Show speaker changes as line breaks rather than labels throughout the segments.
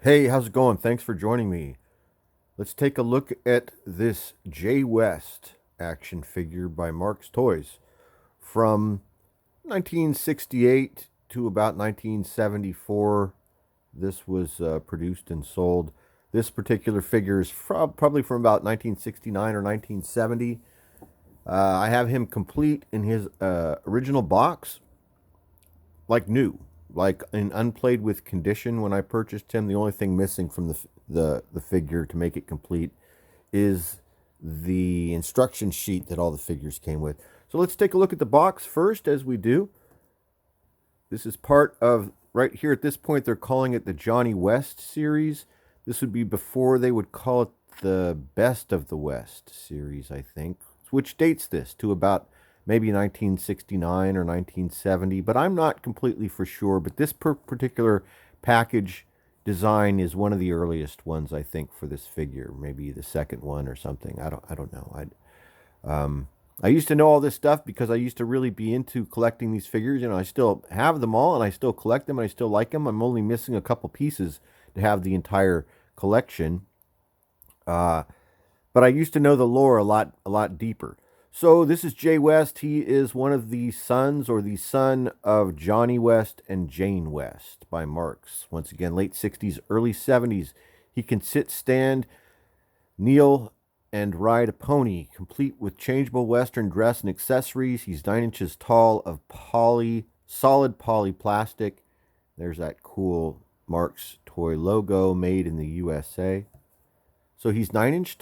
Hey, how's it going? Thanks for joining me. Let's take a look at this Jay West action figure by Marx Toys from 1968 to about 1974. This was produced and sold. This particular figure is probably from about 1969 or 1970. I have him complete in his original box, like new, like in unplayed with condition. When I purchased him, the only thing missing from the figure to make it complete is the instruction sheet that all the figures came with. So let's take a look at the box first, as we do. This is part of, right here at this point, they're calling it the Johnny West series. This would be before they would call it the Best of the West series, I think, which dates this to about maybe 1969 or 1970, but I'm not completely for sure. But this particular package design is one of the earliest ones, I think, for this figure. Maybe the second one or something. I don't know. I used to know all this stuff because I used to really be into collecting these figures. I still have them all, and I still collect them, and I still like them. I'm only missing a couple pieces to have the entire collection. But I used to know the lore a lot deeper. So this is Jay West. He is one of the sons, or the son of Johnny West and Jane West by Marx. Once again, late 60s, early 70s. He can sit, stand, kneel, and ride a pony, complete with changeable Western dress and accessories. He's 9 inches tall, of solid poly plastic. There's that cool Marx Toy logo, made in the USA. So he's 9 inches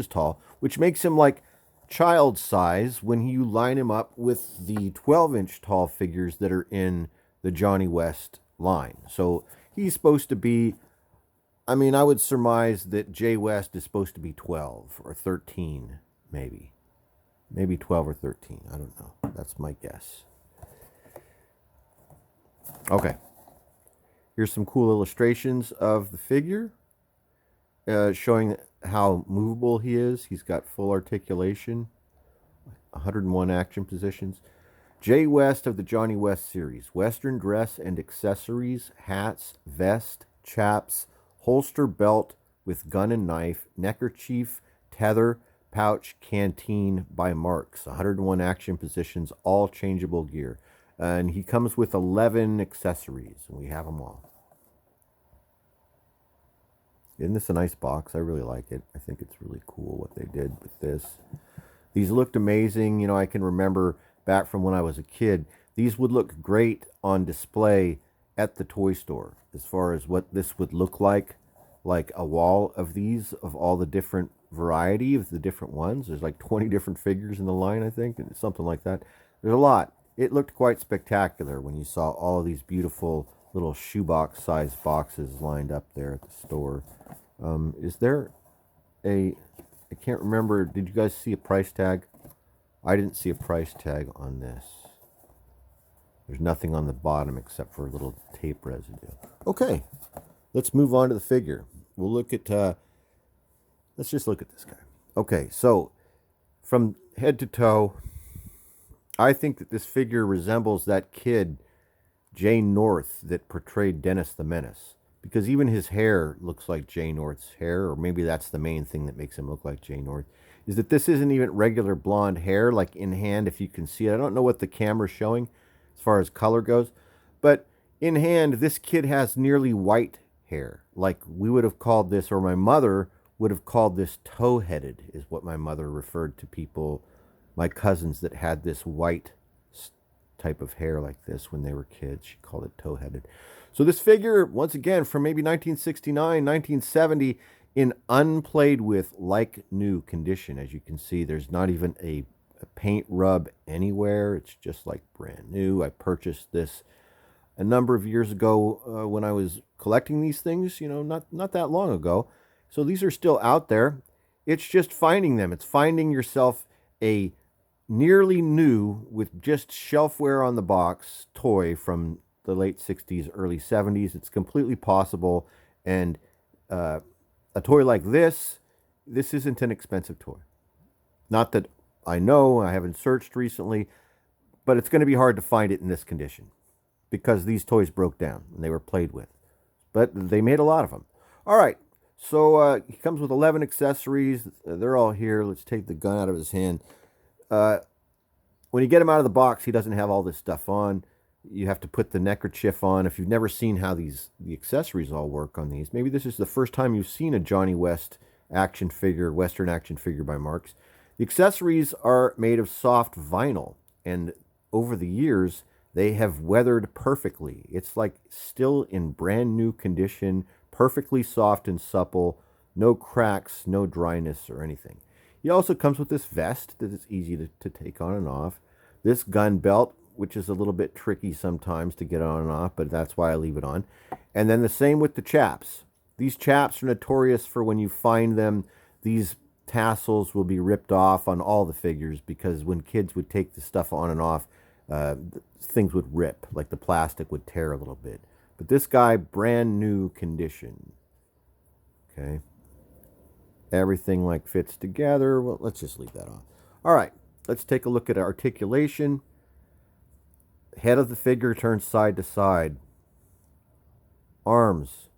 tall, which makes him like child size when you line him up with the 12-inch tall figures that are in the Johnny West line. So he's supposed to be, I would surmise that Jay West is supposed to be 12 or 13, maybe. Maybe 12 or 13. I don't know. That's my guess. Okay. Here's some cool illustrations of the figure, showing how movable he is. He's got full articulation, 101 action positions. Jay West of the Johnny West series. Western dress and accessories, hats, vest, chaps, holster belt with gun and knife, neckerchief, tether, pouch, canteen by Marx. 101 action positions, all changeable gear. And he comes with 11 accessories, and we have them all. Isn't this a nice box? I really like it. I think it's really cool what they did with this. These looked amazing. I can remember back from when I was a kid, these would look great on display at the toy store, as far as what this would look like a wall of these, of all the different variety of the different ones. There's like 20 different figures in the line, I think, and something like that. There's a lot. It looked quite spectacular when you saw all of these beautiful little shoebox sized boxes lined up there at the store. Is there I can't remember, did you guys see a price tag? I didn't see a price tag on this. There's nothing on the bottom except for a little tape residue. Okay, let's move on to the figure. We'll look at, let's just look at this guy. Okay, so from head to toe, I think that this figure resembles that kid, Jay North, that portrayed Dennis the Menace. Because even his hair looks like Jay North's hair, or maybe that's the main thing that makes him look like Jay North, is that this isn't even regular blonde hair, like in hand, if you can see it. I don't know what the camera's showing as far as color goes, but in hand, this kid has nearly white hair. Like we would have called this, or my mother would have called this tow-headed, is what my mother referred to people, my cousins that had this white type of hair like this when they were kids. She called it tow-headed. So this figure, once again, from maybe 1969, 1970, in unplayed with, like new condition. As you can see, there's not even a paint rub anywhere. It's just like brand new. I purchased this a number of years ago when I was collecting these things, not that long ago. So these are still out there. It's just finding them. It's finding yourself a nearly new, with just shelfware on the box, toy from the late 60s, early 70s. It's completely possible. And a toy like this isn't an expensive toy. Not that I know, I haven't searched recently, but it's going to be hard to find it in this condition because these toys broke down and they were played with. but they made a lot of them. All right, so he comes with 11 accessories. They're all here. Let's take the gun out of his hand. When you get him out of the box, he doesn't have all this stuff on. You have to put the neckerchief on. If you've never seen how the accessories all work on these, maybe this is the first time you've seen a Johnny West action figure, Western action figure by Marx. The accessories are made of soft vinyl, and over the years, they have weathered perfectly. It's like still in brand new condition, perfectly soft and supple, no cracks, no dryness or anything. He also comes with this vest that is easy to take on and off. This gun belt, which is a little bit tricky sometimes to get on and off, but that's why I leave it on. And then the same with the chaps. These chaps are notorious for when you find them, these tassels will be ripped off on all the figures, because when kids would take the stuff on and off, things would rip, like the plastic would tear a little bit. But this guy, brand new condition. Okay. Everything like fits together. Well, let's just leave that on. All right, let's take a look at articulation. Head of the figure turns side to side. Arms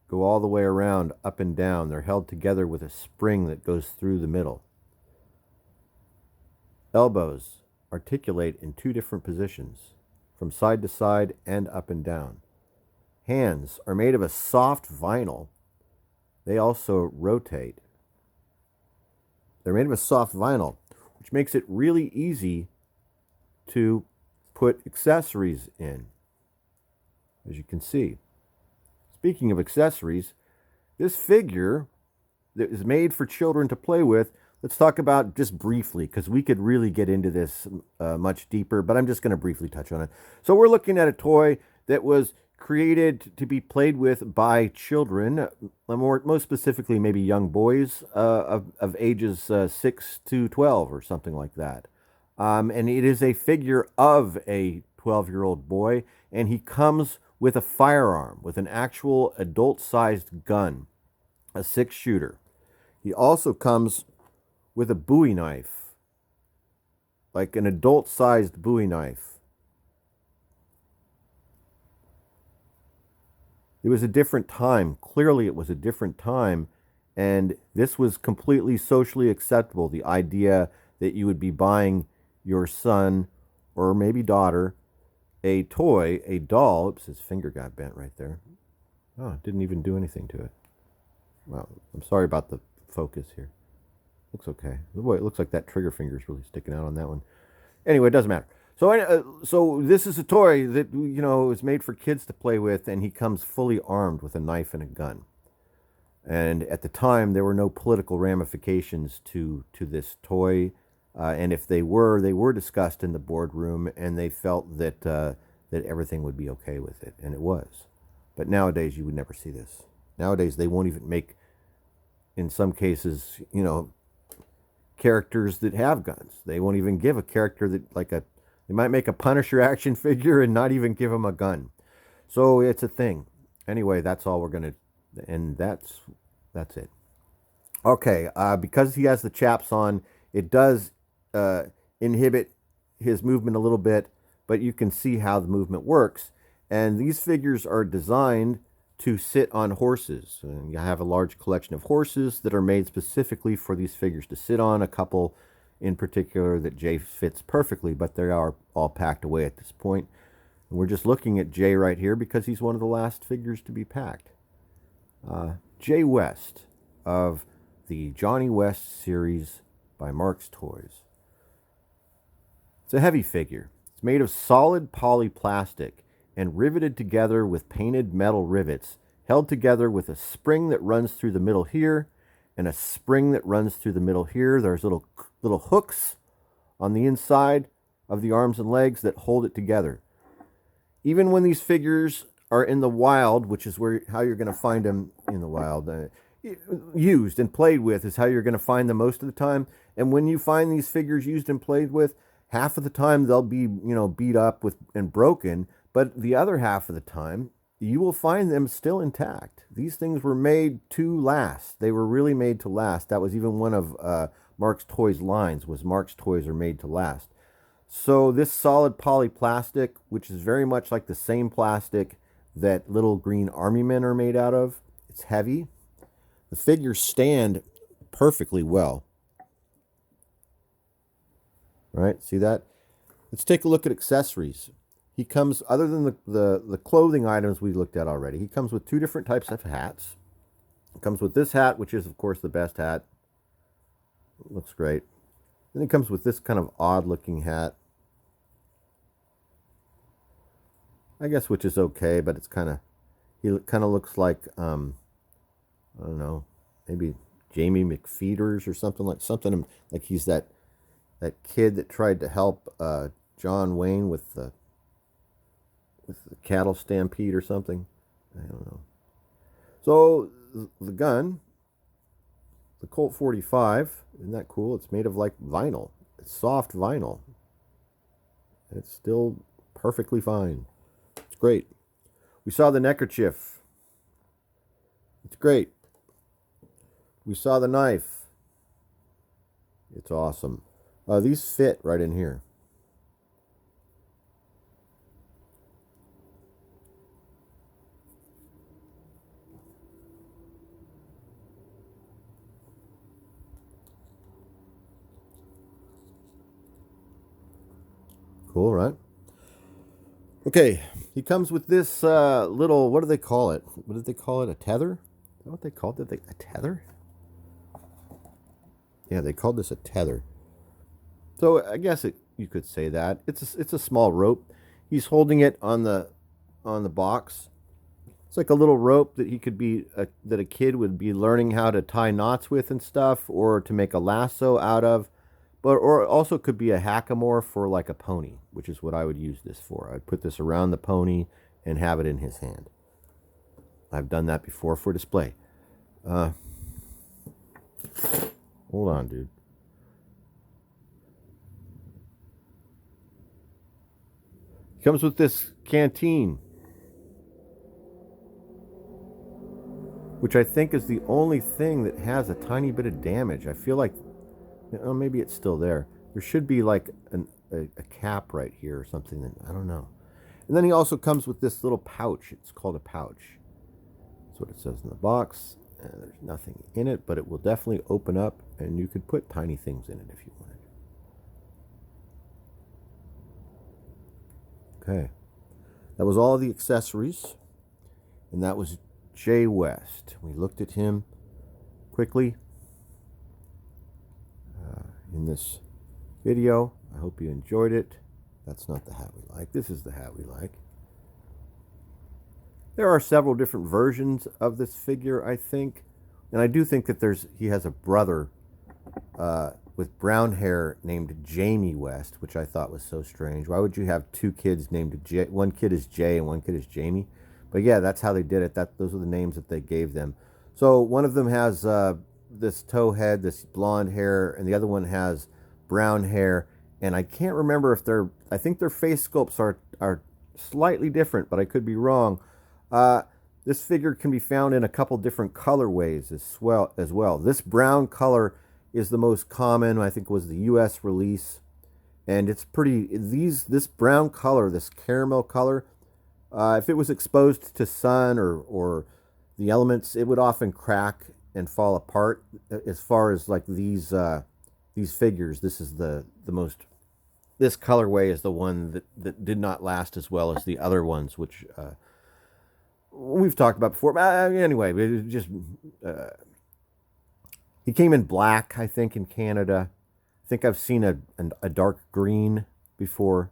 go all the way around, up and down. They're held together with a spring that goes through the middle. Elbows articulate in two different positions, from side to side and up and down. Hands are made of a soft vinyl. They also rotate. They're made of a soft vinyl, which makes it really easy to put accessories in, as you can see. Speaking of accessories, this figure that is made for children to play with, let's talk about just briefly, because we could really get into this much deeper, but I'm just going to briefly touch on it. So we're looking at a toy that was created to be played with by children, most specifically maybe young boys of ages 6 to 12 or something like that. And it is a figure of a 12-year-old boy, and he comes with a firearm, with an actual adult-sized gun, a 6-shooter. He also comes with a Bowie knife, like an adult-sized Bowie knife. It was a different time. Clearly, it was a different time, and this was completely socially acceptable. The idea that you would be buying your son or maybe daughter a toy, a doll. Oops, his finger got bent right there. Oh, didn't even do anything to it. Well, I'm sorry about the focus here. Looks okay. Boy, it looks like that trigger finger is really sticking out on that one. Anyway, it doesn't matter. So this is a toy that, is made for kids to play with, and he comes fully armed with a knife and a gun. And at the time, there were no political ramifications to this toy, and if they were discussed in the boardroom, and they felt that that everything would be okay with it, and it was. But nowadays, you would never see this. Nowadays, they won't even make, in some cases, characters that have guns. They won't even give a character that, they might make a Punisher action figure and not even give him a gun. So it's a thing. Anyway, that's all we're going to, and that's it. Okay, because he has the chaps on, it does inhibit his movement a little bit, but you can see how the movement works. And these figures are designed to sit on horses. And you have a large collection of horses that are made specifically for these figures to sit on, a couple in particular that Jay fits perfectly, but they are all packed away at this point. And we're just looking at Jay right here because he's one of the last figures to be packed. Jay West of the Johnny West series by Marx Toys. It's a heavy figure. It's made of solid polyplastic and riveted together with painted metal rivets, held together with a spring that runs through the middle here and a spring that runs through the middle here. There's little hooks on the inside of the arms and legs that hold it together. Even when these figures are in the wild, which is how you're going to find them in the wild, used and played with is how you're going to find them most of the time. And when you find these figures used and played with, half of the time they'll be, beat up with and broken, but the other half of the time you will find them still intact. These things were made to last. They were really made to last. That was even one of Marx Toys' lines, was Marx Toys are made to last. So this solid polyplastic, which is very much like the same plastic that little green army men are made out of. It's heavy. The figures stand perfectly well. Right? See that? Let's take a look at accessories. He comes, other than the clothing items we looked at already, he comes with 2 different types of hats. He comes with this hat, which is, of course, the best hat. It looks great. Then he comes with this kind of odd-looking hat. I guess which is okay, but it's kind of, he kind of looks like, I don't know, maybe Jamie McFeeters or something like he's that kid that tried to help John Wayne with the cattle stampede or something. I don't know. So the gun, the Colt 45, isn't that cool? It's made of like vinyl. It's soft vinyl. It's still perfectly fine. It's great. We saw the neckerchief. It's great. We saw the knife. It's awesome. These fit right in here. Cool, right? Okay, he comes with this little, what do they call it? What did they call it? A tether? Is that what they called it? A tether? Yeah, they called this a tether. So I guess you could say that. It's a small rope. He's holding it on the box. It's like a little rope that he could be, that a kid would be learning how to tie knots with and stuff, or to make a lasso out of. Or also could be a hackamore for like a pony, which is what I would use this for. I'd put this around the pony and have it in his hand. I've done that before for display. Hold on, dude. It comes with this canteen, which I think is the only thing that has a tiny bit of damage. I feel like, oh, maybe it's still there. There should be like a cap right here or something. That, I don't know. And then he also comes with this little pouch. It's called a pouch. That's what it says in the box. There's nothing in it, but it will definitely open up, and you could put tiny things in it if you wanted. Okay. That was all the accessories, and that was Jay West. We looked at him quickly in this video. I hope you enjoyed it. That's not the hat we like. This is the hat we like. There are several different versions of this figure, I think. And I do think that he has a brother with brown hair named Jamie West, which I thought was so strange. Why would you have 2 kids named Jay? One kid is Jay and one kid is Jamie. But yeah, that's how they did it. Those are the names that they gave them. So one of them has this tow head, this blonde hair, and the other one has brown hair. And I can't remember if I think their face sculpts are slightly different, but I could be wrong. This figure can be found in a couple different colorways as well. This brown color is the most common. I think was the U.S. release, and it's pretty. This brown color, this caramel color, if it was exposed to sun or the elements, it would often crack and fall apart. As far as like these figures, this is the most. This colorway is the one that did not last as well as the other ones, which we've talked about before. But anyway, it just he came in black, I think, in Canada. I think I've seen a dark green before,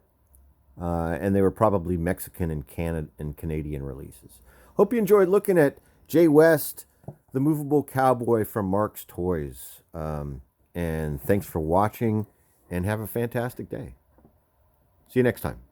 and they were probably Mexican and Canadian releases. Hope you enjoyed looking at Jay West, the movable cowboy from Marx Toys. And thanks for watching, and have a fantastic day. See you next time.